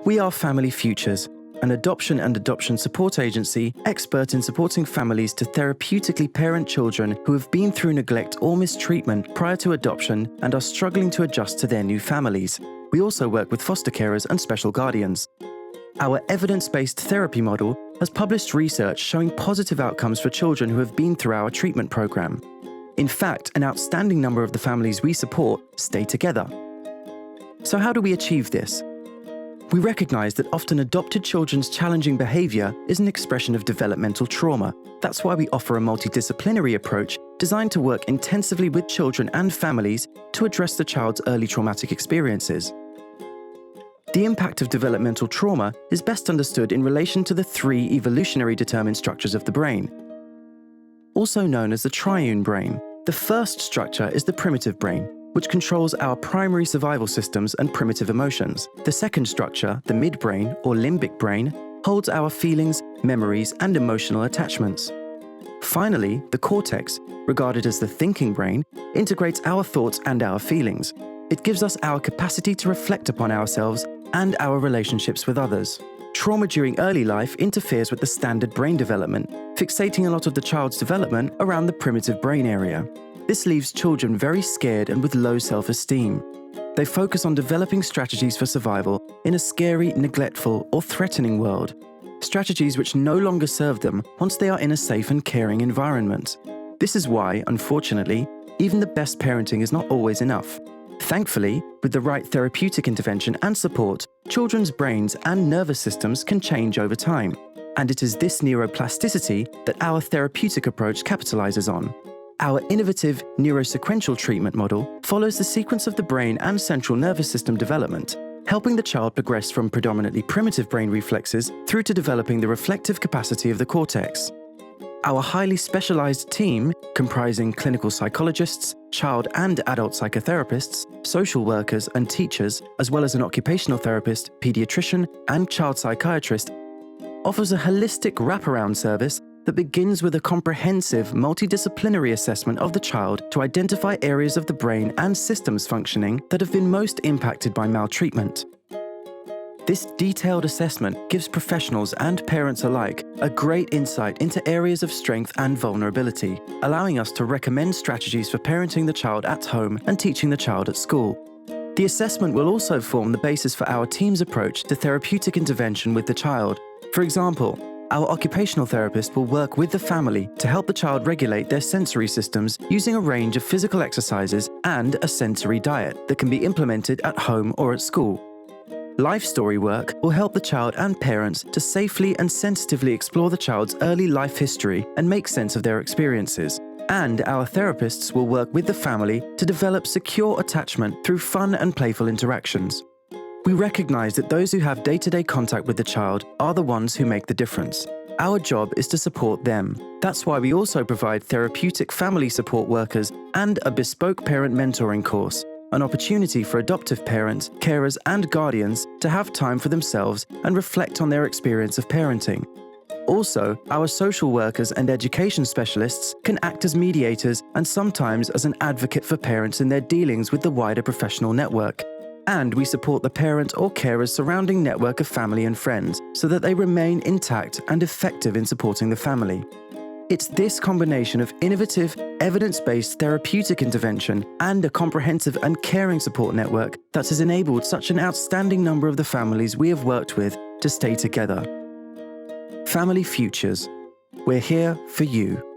We are Family Futures, an adoption and adoption support agency expert in supporting families to therapeutically parent children who have been through neglect or mistreatment prior to adoption and are struggling to adjust to their new families. We also work with foster carers and special guardians. Our evidence-based therapy model has published research showing positive outcomes for children who have been through our treatment program. In fact, an outstanding number of the families we support stay together. So how do we achieve this? We recognize that often adopted children's challenging behavior is an expression of developmental trauma. That's why we offer a multidisciplinary approach designed to work intensively with children and families to address the child's early traumatic experiences. The impact of developmental trauma is best understood in relation to the three evolutionary determined structures of the brain, also known as the triune brain. The first structure is the primitive brain, which controls our primary survival systems and primitive emotions. The second structure, the midbrain or limbic brain, holds our feelings, memories, and emotional attachments. Finally, the cortex, regarded as the thinking brain, integrates our thoughts and our feelings. It gives us our capacity to reflect upon ourselves and our relationships with others. Trauma during early life interferes with the standard brain development, fixating a lot of the child's development around the primitive brain area. This leaves children very scared and with low self-esteem. They focus on developing strategies for survival in a scary, neglectful, or threatening world. Strategies which no longer serve them once they are in a safe and caring environment. This is why, unfortunately, even the best parenting is not always enough. Thankfully, with the right therapeutic intervention and support, children's brains and nervous systems can change over time. And it is this neuroplasticity that our therapeutic approach capitalizes on. Our innovative Neuro-Sequential treatment model follows the sequence of the brain and central nervous system development, helping the child progress from predominantly primitive brain reflexes through to developing the reflective capacity of the cortex. Our highly specialized team, comprising clinical psychologists, child and adult psychotherapists, social workers and teachers, as well as an occupational therapist, pediatrician, and child psychiatrist, offers a holistic wraparound service that begins with a comprehensive, multidisciplinary assessment of the child to identify areas of the brain and systems functioning that have been most impacted by maltreatment. This detailed assessment gives professionals and parents alike a great insight into areas of strength and vulnerability, allowing us to recommend strategies for parenting the child at home and teaching the child at school. The assessment will also form the basis for our team's approach to therapeutic intervention with the child. For example, our occupational therapist will work with the family to help the child regulate their sensory systems using a range of physical exercises and a sensory diet that can be implemented at home or at school. Life story work will help the child and parents to safely and sensitively explore the child's early life history and make sense of their experiences. And our therapists will work with the family to develop secure attachment through fun and playful interactions. We recognize that those who have day-to-day contact with the child are the ones who make the difference. Our job is to support them. That's why we also provide therapeutic family support workers and a bespoke parent mentoring course, an opportunity for adoptive parents, carers, and guardians to have time for themselves and reflect on their experience of parenting. Also, our social workers and education specialists can act as mediators and sometimes as an advocate for parents in their dealings with the wider professional network. And we support the parent or carer's surrounding network of family and friends so that they remain intact and effective in supporting the family. It's this combination of innovative, evidence-based therapeutic intervention and a comprehensive and caring support network that has enabled such an outstanding number of the families we have worked with to stay together. Family Futures. We're here for you.